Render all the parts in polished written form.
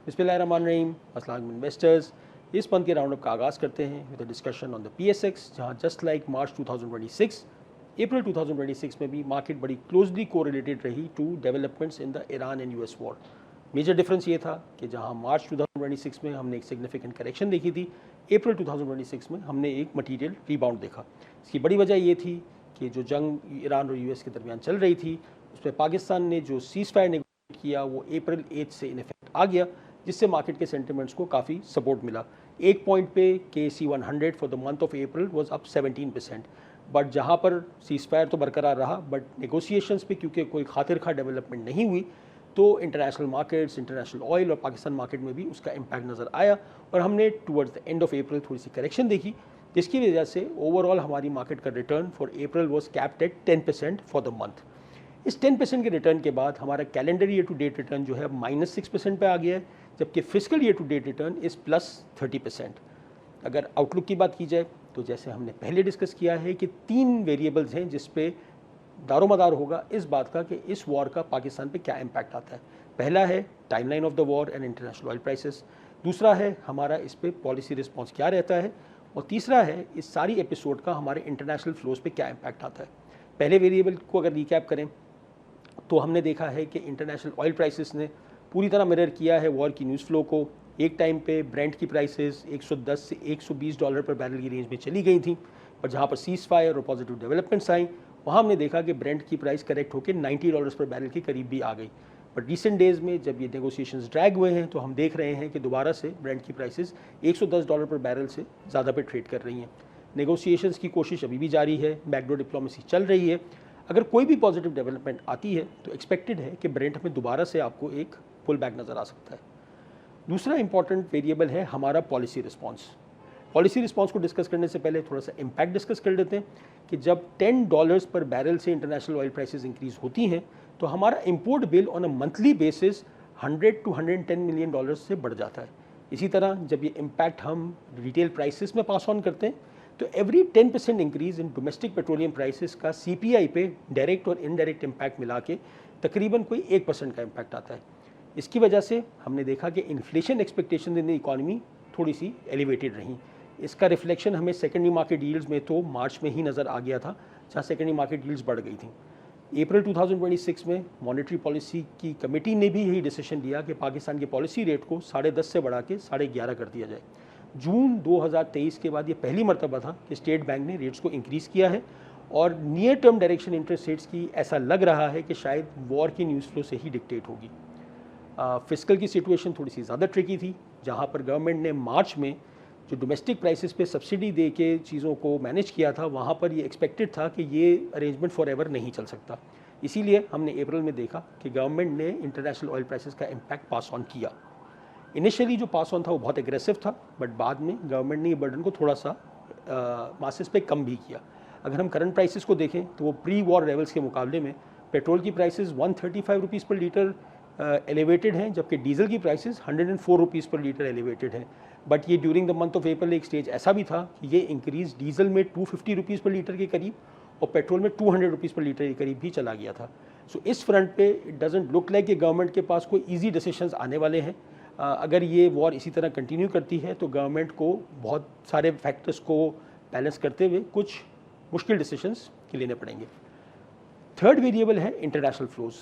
बिस्मिल्लाहिर्रहमानिर्रहीम, अस्सलाम इन्वेस्टर्स। इस मंथ के राउंड अप का आगाज़ करते हैं with a discussion on the PSX, जहां जस्ट लाइक मार्च 2026 अप्रैल 2026 में भी मार्केट बड़ी क्लोजली कोरिलेटेड रही to developments in the Iran and US war. Major difference ये था कि जहां मार्च 2026 में हमने एक सिग्निफिकेंट करेक्शन देखी थी, अप्रैल 2026 में हमने एक मटीरियल रिबाउंड देखा। इसकी बड़ी वजह ये थी कि जो जंग ईरान और US के दरमियान चल रही थी, उस पर पाकिस्तान ने जो सीज़ फायर नेगोशिएट किया वो अप्रैल 8 से इन इफेक्ट आ गया, जिससे मार्केट के सेंटिमेंट्स को काफ़ी सपोर्ट मिला। एक पॉइंट पे KC 100 for the month of April was up 17%। But जहाँ पर सीज़ फायर तो बरकरार रहा, बट नेगोशिएशंस पे क्योंकि कोई खातिर खा डेवलपमेंट नहीं हुई, तो इंटरनेशनल मार्केट्स, इंटरनेशनल ऑयल और पाकिस्तान मार्केट में भी उसका इम्पैक्ट नज़र आया और हमने towards the end of April थोड़ी सी करेक्शन देखी, जिसकी वजह से ओवरऑल हमारी मार्केट का return for April was capped at 10% for the month. इस 10% के रिटर्न के बाद हमारा calendar year to date return जो है -6% पे आ गया है, जबकि physical year to date return इस +30%। अगर आउटलुक की बात की जाए तो जैसे हमने पहले डिस्कस किया है कि 3 वेरिएबल्स हैं जिस पे दारोमदार होगा इस बात का कि इस वॉर का पाकिस्तान पे क्या इम्पैक्ट आता है। पहला है timeline of the war and international oil prices, दूसरा है हमारा इस पे पॉलिसी रिस्पॉन्स क्या रहता है, और तीसरा है इस सारी एपिसोड का हमारे इंटरनेशनल फ्लोज पे क्या इम्पैक्ट आता है। पहले वेरिएबल को अगर रिकैप करें तो हमने देखा है कि इंटरनेशनल ऑयल प्राइसेस ने पूरी तरह मिरर किया है वॉर की न्यूज़ फ्लो को। एक टाइम पे ब्रेंट की प्राइसेस 110 से $120 पर बैरल की रेंज में चली गई थी, पर जहाँ पर सीज़ फायर और पॉजिटिव डेवलपमेंट्स आई, वहाँ हमने देखा कि ब्रेंट की प्राइस करेक्ट होकर $90 पर बैरल के करीब भी आ गई। बट रिसेंट डेज़ में जब ये नेगोशिएशंस ड्रैग हुए हैं तो हम देख रहे हैं कि दोबारा से ब्रेंट की प्राइसेस $110 पर बैरल से ज़्यादा पे ट्रेड कर रही हैं। नेगोशिएशंस की कोशिश अभी भी जारी है, बैकडोर डिप्लोमेसी चल रही है। अगर कोई भी पॉजिटिव डेवलपमेंट आती है तो एक्सपेक्टेड है कि ब्रेंट में दोबारा से आपको एक पुल बैक नज़र आ सकता है। दूसरा इंपॉर्टेंट वेरिएबल है हमारा पॉलिसी रिस्पॉन्स। पॉलिसी रिस्पॉन्स को डिस्कस करने से पहले थोड़ा सा इम्पैक्ट डिस्कस कर लेते हैं कि जब $10 पर बैरल से इंटरनेशनल ऑयल प्राइसेस इंक्रीज होती हैं तो हमारा import bill on a monthly basis 100 to 110 million dollar से बढ़ जाता है। इसी तरह जब ये इम्पैक्ट हम रिटेल प्राइसेस में पास ऑन करते हैं तो every 10% increase in domestic petroleum prices का CPI पे डायरेक्ट और इनडायरेक्ट इम्पैक्ट मिला के तकरीबन कोई 1% का इम्पैक्ट आता है। इसकी वजह से हमने देखा कि inflation expectation in the economy थोड़ी सी एलिवेटेड रही। इसका रिफ्लेक्शन हमें सेकेंडरी मार्केट यील्ड्स में तो मार्च में ही नज़र आ गया था, जहाँ सेकेंडरी मार्केट यील्ड्स बढ़ गई थी। अप्रैल 2026 में मॉनेटरी पॉलिसी की कमेटी ने भी यही डिसीजन लिया कि पाकिस्तान के पॉलिसी रेट को 10.5 से बढ़ा के 11.5 कर दिया जाए। जून 2023 के बाद ये पहली मरतबा था कि स्टेट बैंक ने रेट्स को इंक्रीज़ किया है, और near term direction interest rates की ऐसा लग रहा है कि शायद वॉर की न्यूज़ फ्लो से ही डिक्टेट होगी। फिस्कल की सिचुएशन थोड़ी सी ज़्यादा ट्रिकी थी, जहाँ पर गवर्नमेंट ने मार्च में जो डोमेस्टिक प्राइसेस पे सब्सिडी दे के चीज़ों को मैनेज किया था, वहाँ पर ये एक्सपेक्टेड था कि ये अरेंजमेंट फॉर एवर नहीं चल सकता। इसीलिए हमने अप्रैल में देखा कि गवर्नमेंट ने इंटरनेशनल ऑयल प्राइसेस का इम्पैक्ट पास ऑन किया। इनिशियली जो पास ऑन था वो बहुत एग्रेसिव था, बट बाद में गवर्नमेंट ने ये बर्डन को थोड़ा सा मासेस पे कम भी किया। अगर हम करंट प्राइसेस को देखें तो वो प्री वॉर लेवल्स के मुकाबले में पेट्रोल की प्राइसेस 135 रुपीज़ पर लीटर एलिवेटेड हैं, जबकि डीजल की प्राइसेस 104 रुपीज़ पर लीटर एलिवेटेड हैं। बट ये during the month of April एक स्टेज ऐसा भी था कि ये इंक्रीज़ डीजल में 250 रुपीज़ पर लीटर के करीब और पेट्रोल में 200 रुपीज़ पर लीटर के करीब भी चला गया था। सो इस फ्रंट पे इट डजंट लुक लाइक कि गवर्नमेंट के पास कोई ईजी डिसीजंस आने वाले हैं। अगर ये वॉर इसी तरह कंटिन्यू करती है तो गवर्नमेंट को बहुत सारे फैक्टर्स को बैलेंस करते हुए कुछ मुश्किल डिसीजंस के लेने पड़ेंगे। थर्ड वेरिएबल है इंटरनेशनल फ्लोज।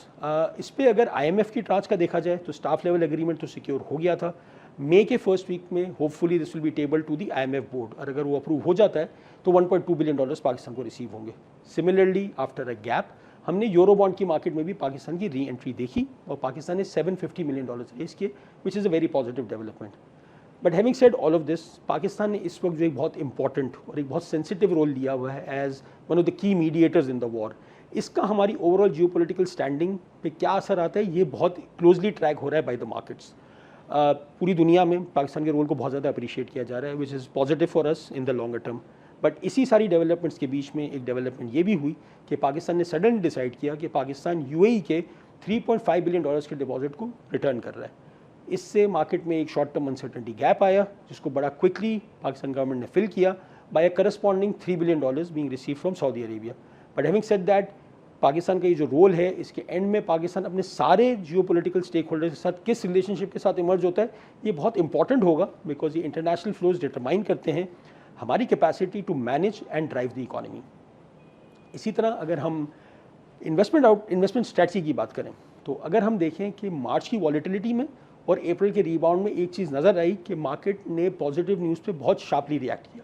इस पे अगर IMF की ट्रांच का देखा जाए तो स्टाफ लेवल एग्रीमेंट तो सिक्योर हो गया था। मई के फर्स्ट वीक में hopefully this will be table to the IMF board, और अगर वो अप्रूव हो जाता है तो $1.2 बिलियन पाकिस्तान को रिसीव होंगे। सिमिलरली आफ्टर अ गैप हमने यूरो बॉन्ड की मार्केट में भी पाकिस्तान की री एंट्री देखी और पाकिस्तान ने $750 मिलियन रेज किए, which is a very positive development. But having said all of this, Pakistan ने इस वक्त जो एक बहुत इंपॉर्टेंट और एक बहुत सेंसिटिव रोल लिया हुआ है as one of the key mediators in the war. इसका हमारी ओवरऑल जियोपॉलिटिकल स्टैंडिंग पे क्या असर आता है, ये बहुत क्लोजली ट्रैक हो रहा है बाय द मार्केट्स। पूरी दुनिया में पाकिस्तान के रोल को बहुत ज़्यादा अप्रिशिएट किया जा रहा है, which is positive for us in the longer term. But इसी सारी डेवलपमेंट्स के बीच में एक डेवलपमेंट ये भी हुई कि पाकिस्तान ने सडनली डिसाइड किया कि पाकिस्तान UAE के $3.5 बिलियन के डिपॉजिट को रिटर्न कर रहा है। इससे मार्केट में एक शॉर्ट टर्म अनसर्टेनिटी गैप आया, जिसको बड़ा क्विकली पाकिस्तान गवर्नमेंट ने फिल किया by a corresponding $3 billion being receive from Saudi Arabia. But having said that, Pakistan का ये जो रोल है, इसके एंड में पाकिस्तान अपने सारे जियोपॉलिटिकल स्टेक होल्डर्स के साथ किस रिलेशनशिप के साथ इमर्ज होता है, ये बहुत इंपॉर्टेंट होगा, बिकॉज ये इंटरनेशनल फ्लोज डिटरमाइन करते हैं हमारी capacity to manage and drive the economy. इसी तरह अगर हम इन्वेस्टमेंट स्ट्रेटजी की बात करें, तो अगर हम देखें कि मार्च की वॉलेटिलिटी में और अप्रैल के रीबाउंड में एक चीज़ नज़र आई कि मार्केट ने पॉजिटिव न्यूज़ पे बहुत शार्पली रिएक्ट किया।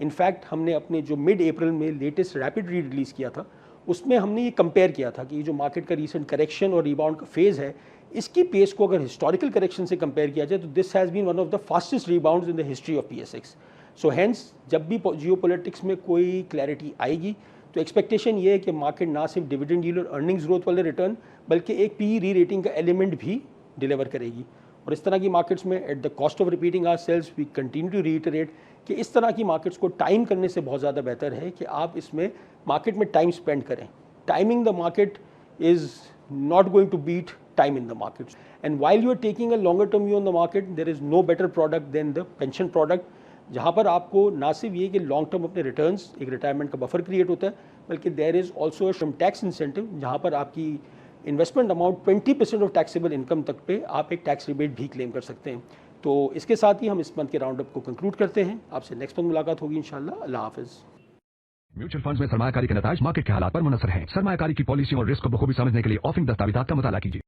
इनफैक्ट हमने अपने जो मिड अप्रैल में लेटेस्ट रैपिड रीड रिलीज़ किया था, उसमें हमने ये कंपेयर किया था कि ये जो मार्केट का रीसेंट करेक्शन और रीबाउंड का फेज़ है, इसकी पेस को अगर हिस्टोरिकल करेक्शन से कंपेयर किया जाए तो this has been one of the fastest rebounds in the history of PSX। So hence जब भी जियोपॉलिटिक्स में कोई क्लैरिटी आएगी तो एक्सपेक्टेशन ये है कि मार्केट ना सिर्फ डिविडेंड यील्ड और अर्निंग्स ग्रोथ वाले रिटर्न, बल्कि एक PE री रेटिंग का एलिमेंट भी डिलीवर करेगी। और इस तरह की मार्केट्स में at the cost of repeating ourselves we continue to reiterate कि इस तरह की मार्केट्स को टाइम करने से बहुत ज़्यादा बेहतर है कि आप इसमें मार्केट में टाइम स्पेंड करें। Timing the market is not going to beat time in the markets, and while you are taking a longer term view on the market, there is no better product than the pension product, जहाँ पर आपको ना सिर्फ ये कि long term अपने returns, एक retirement का बफर क्रिएट होता है, बल्कि there is also a tax incentive, जहाँ पर आपकी investment amount 20% of taxable income तक पे आप एक टैक्स रिबेट भी क्लेम कर सकते हैं। तो इसके साथ ही हम इस मंथ के राउंड अप को कंक्लूड करते हैं। आपसे नेक्स्ट मंथ मुलाकात होगी इंशाल्लाह। अल्लाह हाफिज़। म्यूचुअल फंड्स में सरमायाकारी के नताज मार्केट के हालात पर मुनसर हैं। सरमायाकारी की पॉलिसी और रिस्क को बखूबी समझने के लिए ऑफरिंग दस्तावेजात का मुताला कीजिए।